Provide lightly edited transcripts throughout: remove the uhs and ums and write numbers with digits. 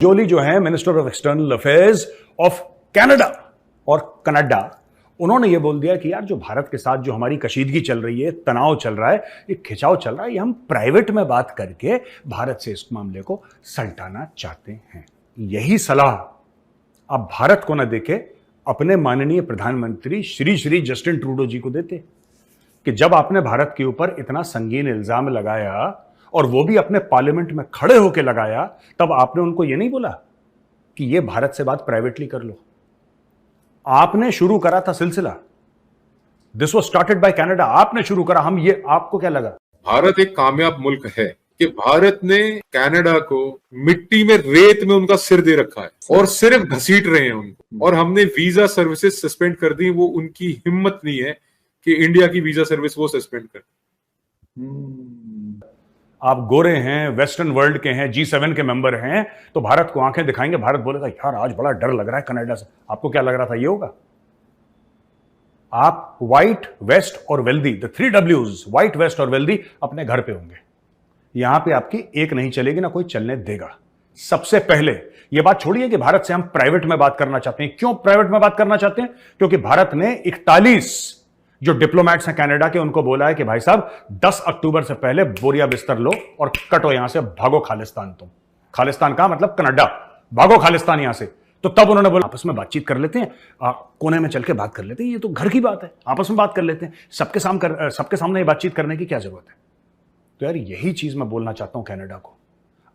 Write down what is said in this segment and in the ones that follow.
जोली जो है minister of external affairs of Canada और कनाडा, उन्होंने ये बोल दिया कि यार जो भारत के साथ जो हमारी कशीदगी चल रही है, तनाव चल रहा है, ये खिंचाव चल रहा है, ये हम प्राइवेट में बात करके भारत से इस मामले को सलटाना चाहते हैं। यही सलाह आप भारत को न देके अपने माननीय प्रधानमंत्री श्री श्री जस्टिन ट्रूडो जी को देते कि जब आपने भारत के ऊपर इतना संगीन इल्जाम लगाया और वो भी अपने पार्लियामेंट में खड़े होकर लगाया, तब आपने उनको ये नहीं बोला कि ये भारत से बात प्राइवेटली कर लो। आपने शुरू करा था सिलसिला, this was started by Canada, आपने शुरू करा। हम ये, आपको क्या लगा? भारत एक कामयाब मुल्क है कि भारत ने कनाडा को मिट्टी में, रेत में उनका सिर दे रखा है और सिर्फ घसीट रहे हैं उनको, और हमने वीजा सर्विसेज सस्पेंड कर दी। वो उनकी हिम्मत नहीं है कि इंडिया की वीजा सर्विस वो सस्पेंड कर। आप गोरे हैं, वेस्टर्न वर्ल्ड के हैं, G7 के मेंबर हैं, तो भारत को आंखें दिखाएंगे, भारत बोलेगा यार आज बड़ा डर लग रहा है कनाडा से। आपको क्या लग रहा था ये होगा? आप व्हाइट, वेस्ट और wealthy, the 3 Ws, white, west और वेल्दी, अपने घर पे होंगे। यहां पे आपकी एक नहीं चलेगी, ना कोई चलने देगा। सबसे पहले यह बात छोड़िए कि भारत से हम प्राइवेट में बात करना चाहते हैं। क्यों प्राइवेट में बात करना चाहते हैं? क्योंकि भारत ने 41 जो डिप्लोमेट्स हैं कनाडा के, उनको बोला है कि भाई साहब 10 अक्टूबर से पहले बोरिया बिस्तर लो और कटो यहां से, भागो खालिस्तान। तुम खालिस्तान का मतलब कनाडा, भागो खालिस्तान यहां से। तो तब उन्होंने बोला आपस में बातचीत कर लेते हैं, कोने में चल के बात कर लेते हैं, ये तो घर की बात है, आपस में बात कर लेते हैं, सबके सामने ये बातचीत करने की क्या जरूरत है? तो यार यही चीज मैं बोलना चाहता हूं कनाडा को।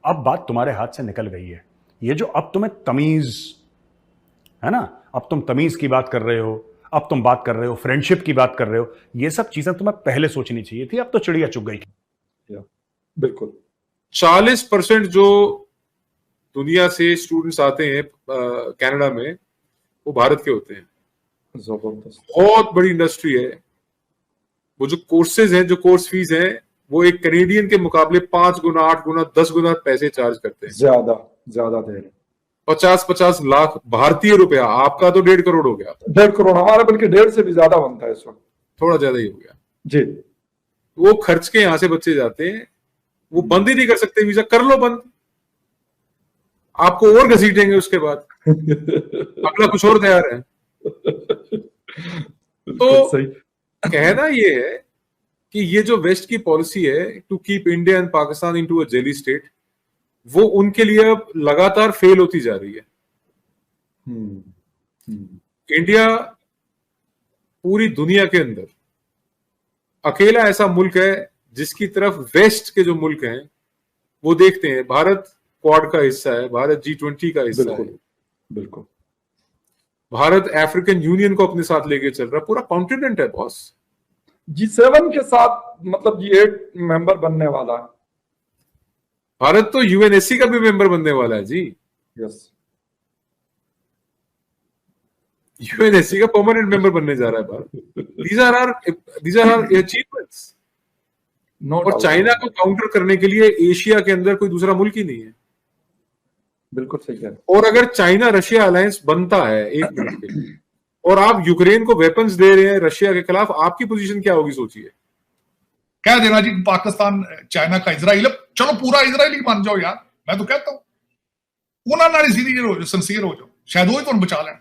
अब बात तुम्हारे हाथ से निकल गई है। ये जो अब तुम्हें तमीज है ना, अब तुम तमीज की बात कर रहे हो, अब तुम बात कर रहे हो फ्रेंडशिप की बात कर रहे हो, ये सब चीजें तुम्हें पहले सोचनी चाहिए थी। अब तो चिड़िया चुग गई। बिल्कुल 40% जो दुनिया से स्टूडेंट्स आते हैं कनाडा में, वो भारत के होते हैं। बहुत बड़ी इंडस्ट्री है। वो जो कोर्सेज हैं, जो कोर्स फीस है, वो एक कैनेडियन के मुकाबले 5 गुना, 8 गुना, 10 गुना पैसे चार्ज करते हैं। ज्यादा दे रहे। 50-50 लाख भारतीय रुपया। आपका तो 1.5 करोड़ हो गया। 1.5 करोड़, हमारा बल्कि 1.5 से भी ज्यादा बनता है इस वक्त। थोड़ा ज्यादा ही हो गया जी। वो खर्च के यहां से बच्चे जाते हैं, वो बंद ही नहीं कर सकते वीजा। कर लो बंद, आपको और घसीटेंगे उसके बाद। अगला कुछ और तैयार है। तो सही कहना ये है कि ये जो वेस्ट की पॉलिसी है to keep India and Pakistan into a jelly state, वो उनके लिए अब लगातार फेल होती जा रही है। इंडिया पूरी दुनिया के अंदर अकेला ऐसा मुल्क है जिसकी तरफ वेस्ट के जो मुल्क हैं वो देखते हैं। भारत क्वाड का हिस्सा है, भारत G20 का हिस्सा है, बिल्कुल। भारत अफ्रीकन यूनियन को अपने साथ लेके चल रहा है, पूरा कॉन्टिनेंट है बॉस। G7 के साथ मतलब G8 मेंबर बनने वाला है। भारत तो UNSC का भी मेंबर बनने वाला है जी। यस, UNSC का परमानेंट मेंबर बनने जा रहा है Bharat. These are our achievements। और चाइना को काउंटर करने के लिए एशिया के अंदर कोई दूसरा मुल्क ही नहीं है। बिल्कुल सही है। और अगर चाइना रशिया अलायंस बनता है एक मिनट के लिए, और आप यूक्रेन को वेपन्स दे रहे हैं रशिया के खिलाफ, आपकी पोजीशन क्या होगी सोचिए। कह देना जी पाकिस्तान चाइना का इजराइल, चलो पूरा इजराइल ही मान जाओ यार। मैं तो कहता हूं उन्होंने सीनियर हो जाओ, सिंसियर हो जाओ, शायद वो ही तो बचा लें।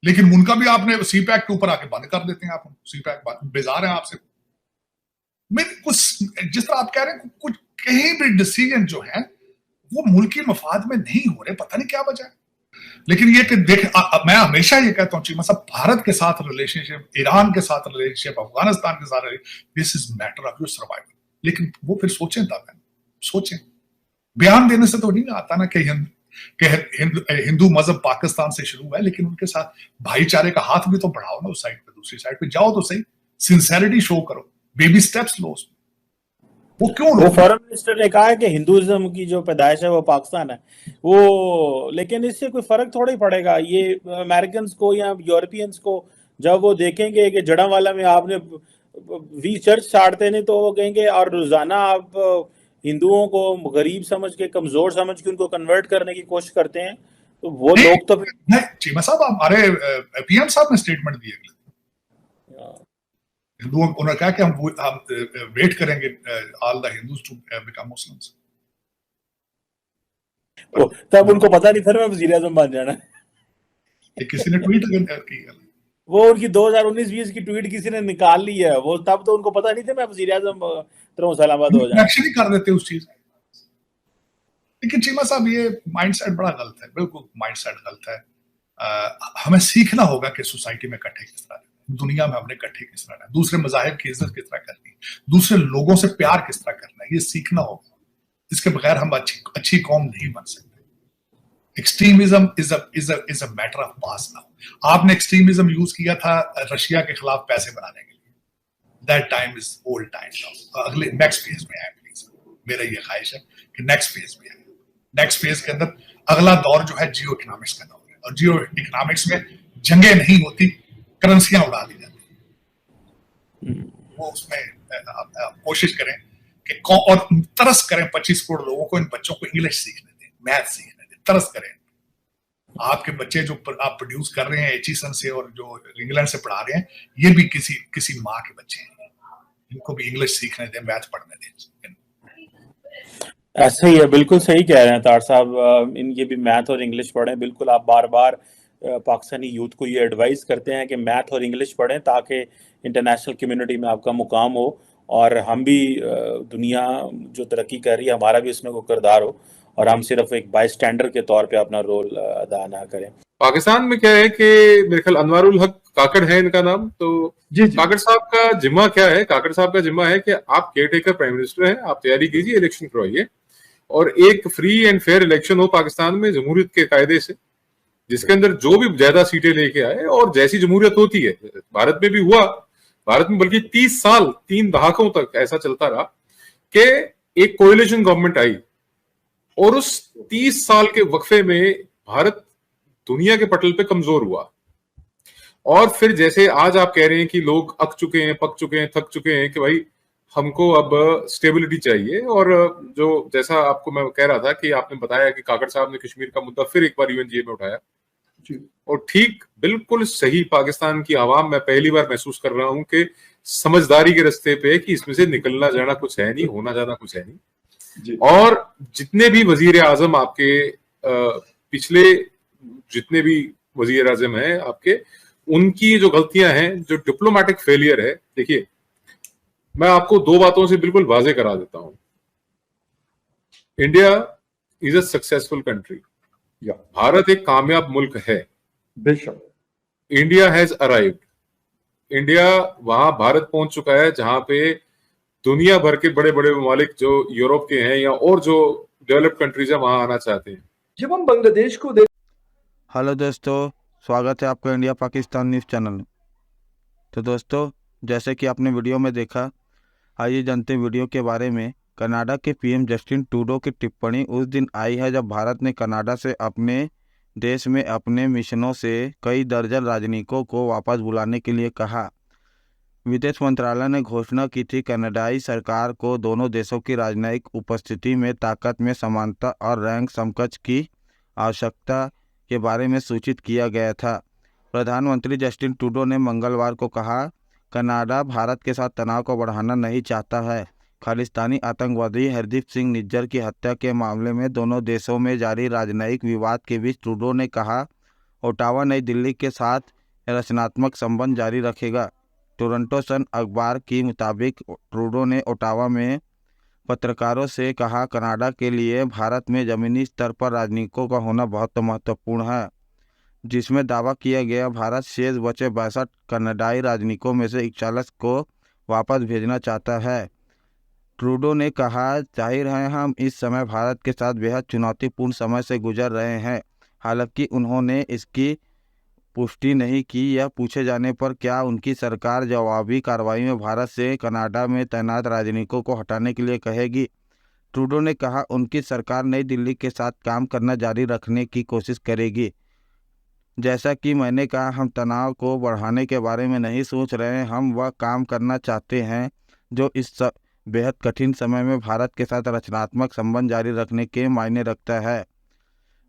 लेकिन उनका भी आपने CPEC के ऊपर आके बंद कर देते हैं। आप CPEC बेजार हैं आपसे। मेरे कुछ जिस तरह आप कह रहे हैं, कुछ कहीं भी डिसीजन जो है वो मुल्क के मफाद में नहीं हो रहे, पता नहीं क्या वजह है। लेकिन ये कि देख, मैं हमेशा ये कहता हूँ चीमा साहब, भारत के साथ रिलेशनशिप, ईरान के साथ रिलेशनशिप, अफगानिस्तान के साथ, this is matter of your survival. लेकिन वो फिर सोचें, दादा सोचें। बयान देने से तो नहीं आता ना कि हिंदू मजहब पाकिस्तान से शुरू है, लेकिन उनके साथ भाईचारे का हाथ भी तो बढ़ाओ ना। उस साइड पे, दूसरी साइड पे जाओ तो सही, सिंसेरिटी शो करो, बेबी स्टेप्स लो उसमें। वो क्यों? वो फॉरेन मिनिस्टर ने कहा है कि हिंदुइज्म की जो पैदाइश है वो पाकिस्तान है वो, लेकिन इससे कोई फर्क थोड़ा ही पड़ेगा। ये अमेरिकन को या यूरोपियंस को जब वो देखेंगे कि जड़ावाला में आपने 20 चर्च छाड़ते नहीं, तो वो कहेंगे, और रोजाना आप हिंदुओं को गरीब समझ के, कमजोर समझ के उनको कन्वर्ट करने की कोशिश करते हैं, तो वो लोग तो चीमा साहब, हमारे PM साहब ने स्टेटमेंट दी है हिंदुओं, उन्होंने कहा कि हम वेट करेंगे all the Hindus to become Muslims. तब उनको पता नहीं था मैं वजीर आजम बन जाना। ये किसी ने ट्वीट की। वो उनकी 2019-20 की ट्वीट किसी ने निकाल ली है, वो तब तो उनको पता नहीं था मैं वजीर आजम सलामत हो जाना। एक्चुअली कर देते उस चीज। लेकिन चीमा साहब ये माइंडसेट बड़ा गलत है, बिल्कुल माइंडसेट गलत है। हमें सीखना होगा कि सोसाइटी में इकट्ठे किस तरह रहना, दुनिया में हमने इकट्ठे किस तरह रहना, दूसरे मजाहिब की इज्जत किस तरह करनी, दूसरे लोगों से प्यार किस तरह करना है, ये सीखना होगा। इसके बगैर हम अच्छी कौम नहीं बन सकते। Extremism is a matter of past now. आपने एक्सट्रीमिज्म यूज किया था रशिया के खिलाफ पैसे बनाने के लिए, that time is old time now. अगले नेक्स्ट फेज में आए प्लीज, मेरा ये ख्वाहिश है कि नेक्स्ट फेज में आए। नेक्स्ट फेज के अंदर अगला दौर जो है जियो इकोनॉमिक्स का दौर है, और जियो इकोनॉमिक्स में जंगें नहीं होती, करेंसियां उड़ा दी जाती। वो उसमें कोशिश करें कि और तरस करें 25 करोड़ लोगों को, इन बच्चों को इंग्लिश सीखने दें, मैथ सीखने दें, तरस करें। आपके बच्चे जो आप प्रोड्यूस कर रहे हैं एचिसन से और जो इंग्लैंड से पढ़ा रहे हैं, ये भी किसी माँ के बच्चे हैं, इनको भी इंग्लिश सीखने दें, मैथ पढ़ने दें। ऐसा ही है, बिल्कुल सही कह रहे हैं तार साहब। ये भी मैथ और इंग्लिश पढ़ें। बिल्कुल आप बार बार पाकिस्तानी यूथ को ये एडवाइस करते हैं कि मैथ और इंग्लिश पढ़ें ताकि इंटरनेशनल कम्युनिटी में आपका मुकाम हो, और हम भी दुनिया जो तरक्की कर रही है हमारा भी इसमें कोई किरदार हो, और हम सिर्फ एक बाय स्टैंडर के तौर पे अपना रोल अदा ना करें। पाकिस्तान में क्या है कि मेरे ख्याल अनवारुल हक काकड़ है इनका नाम। तो काकड़ साहब का जिम्मा क्या है? काकड़ साहब का जिम्मा है कि आप केयरटेकर प्राइम मिनिस्टर हैं, आप तैयारी कीजिए, इलेक्शन करवाइए, और एक फ्री एंड फेयर इलेक्शन हो पाकिस्तान में जमहूरियत के कायदे से, जिसके अंदर जो भी ज्यादा सीटें लेके आए, और जैसी जमहूरियत होती है भारत में भी हुआ। भारत में बल्कि 30 साल 3 दहाकों तक ऐसा चलता रहा कि एक कोएलिशन गवर्नमेंट आई, और उस 30 साल के वक्फे में भारत दुनिया के पटल पे कमजोर हुआ। और फिर जैसे आज आप कह रहे हैं कि लोग अक चुके हैं, पक चुके हैं, थक चुके हैं कि भाई हमको अब स्टेबिलिटी चाहिए, और जो जैसा आपको मैं कह रहा था कि आपने बताया कि काकड़ साहब ने कश्मीर का मुद्दा फिर एक बार यूएनजीए में उठाया, और ठीक बिल्कुल सही, पाकिस्तान की आवाम मैं पहली बार महसूस कर रहा हूं कि समझदारी के रास्ते पे, कि इसमें से निकलना जाना कुछ है नहीं, होना जाना कुछ है नहीं। और जितने भी वजीर आजम आपके पिछले जितने भी वजीर आजम हैं आपके, उनकी जो गलतियां हैं, जो डिप्लोमेटिक फेलियर है, देखिए मैं आपको 2 बातों से बिल्कुल वाजे करा देता हूं। India is a successful country, Bharat एक कामयाब मुल्क है, बेशक। इंडिया हैज अराइव्ड, इंडिया वहां भारत पहुंच चुका है जहां पे दुनिया भर के बड़े बड़े ममालिक जो यूरोप के हैं या और जो डेवलप्ड कंट्रीज है वहां आना चाहते हैं। जब हम बांग्लादेश को देख हेलो दोस्तों, स्वागत है आपका इंडिया पाकिस्तान न्यूज़ चैनल में। तो दोस्तों, जैसे कि आपने वीडियो में देखा, आइए जानते हैं वीडियो के बारे में। कनाडा के पीएम जस्टिन ट्रूडो की टिप्पणी उस दिन आई है जब भारत ने कनाडा से अपने देश में अपने मिशनों से कई दर्जन राजनयिकों को वापस बुलाने के लिए कहा। विदेश मंत्रालय ने घोषणा की थी कनाडाई सरकार को दोनों देशों की राजनयिक उपस्थिति में ताकत में समानता और रैंक समकक्ष की आवश्यकता के बारे में सूचित किया गया था। प्रधानमंत्री जस्टिन ट्रूडो ने मंगलवार को कहा, कनाडा भारत के साथ तनाव को बढ़ाना नहीं चाहता है। खालिस्तानी आतंकवादी हरदीप सिंह निज्जर की हत्या के मामले में दोनों देशों में जारी राजनयिक विवाद के बीच ट्रूडो ने कहा, ओटावा नई दिल्ली के साथ रचनात्मक संबंध जारी रखेगा। टोरंटो सन अखबार के मुताबिक ट्रूडो ने ओटावा में पत्रकारों से कहा, कनाडा के लिए भारत में ज़मीनी स्तर पर राजनयिकों का होना बहुत महत्वपूर्ण है, जिसमें दावा किया गया भारत शेष बचे 62 कनाडाई राजनयिकों में से 41 को वापस भेजना चाहता है। ट्रूडो ने कहा, जाहिर है हम इस समय भारत के साथ बेहद चुनौतीपूर्ण समय से गुजर रहे हैं। हालांकि उन्होंने इसकी पुष्टि नहीं की। यह पूछे जाने पर क्या उनकी सरकार जवाबी कार्रवाई में भारत से कनाडा में तैनात राजनयिकों को हटाने के लिए कहेगी। ट्रूडो ने कहा, उनकी सरकार नई दिल्ली के साथ काम करना जारी रखने की कोशिश करेगी। जैसा कि मैंने कहा, हम तनाव को बढ़ाने के बारे में नहीं सोच रहे हैं, हम वह काम करना चाहते हैं जो इस बेहद कठिन समय में भारत के साथ रचनात्मक संबंध जारी रखने के मायने रखता है।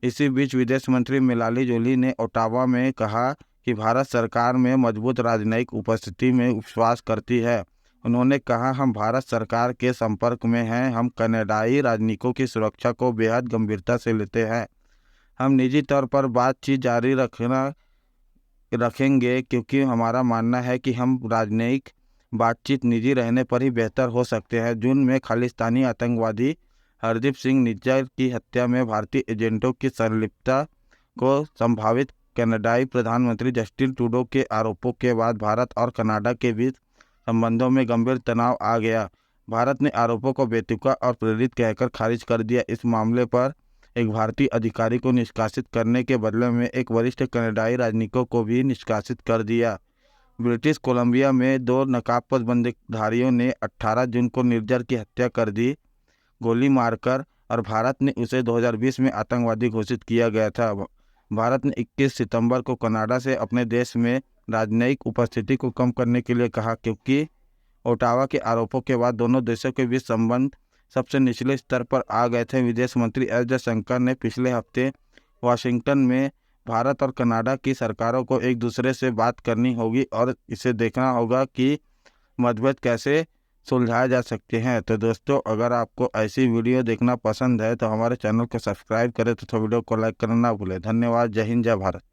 इसी बीच विदेश मंत्री मेलानी जोली ने ओटावा में कहा कि भारत सरकार में मजबूत राजनयिक उपस्थिति में विश्वास करती है। उन्होंने कहा, हम भारत सरकार के संपर्क में हैं, हम कनाडाई राजनयिकों की सुरक्षा को बेहद गंभीरता से लेते हैं। हम निजी तौर पर बातचीत जारी रखेंगे क्योंकि हमारा मानना है कि हम राजनयिक बातचीत निजी रहने पर ही बेहतर हो सकते हैं। जून में खालिस्तानी आतंकवादी हरदीप सिंह निज्जर की हत्या में भारतीय एजेंटों की संलिप्तता को संभावित कनाडाई प्रधानमंत्री जस्टिन ट्रूडो के आरोपों के बाद भारत और कनाडा के बीच संबंधों में गंभीर तनाव आ गया। भारत ने आरोपों को बेतुका और प्रेरित कहकर खारिज कर दिया। इस मामले पर एक भारतीय अधिकारी को निष्कासित करने के बदले में एक वरिष्ठ कनाडाई राजनयिक को भी निष्कासित कर दिया। ब्रिटिश कोलंबिया में 2 नकाबपोश बंदूकधारियों ने 18 जून को निज्जर की हत्या कर दी गोली मारकर, और भारत ने उसे 2020 में आतंकवादी घोषित किया गया था। भारत ने 21 सितंबर को कनाडा से अपने देश में राजनयिक उपस्थिति को कम करने के लिए कहा, क्योंकि ओटावा के आरोपों के बाद दोनों देशों के बीच संबंध सबसे निचले स्तर पर आ गए थे। विदेश मंत्री एस जयशंकर ने पिछले हफ्ते वाशिंगटन में भारत और कनाडा की सरकारों को एक दूसरे से बात करनी होगी और इसे देखना होगा कि मतभेद कैसे सुलझाए जा सकते हैं। तो दोस्तों, अगर आपको ऐसी वीडियो देखना पसंद है तो हमारे चैनल को सब्सक्राइब करें तथा वीडियो को लाइक करना ना भूलें। धन्यवाद। जय हिंद, जय भारत।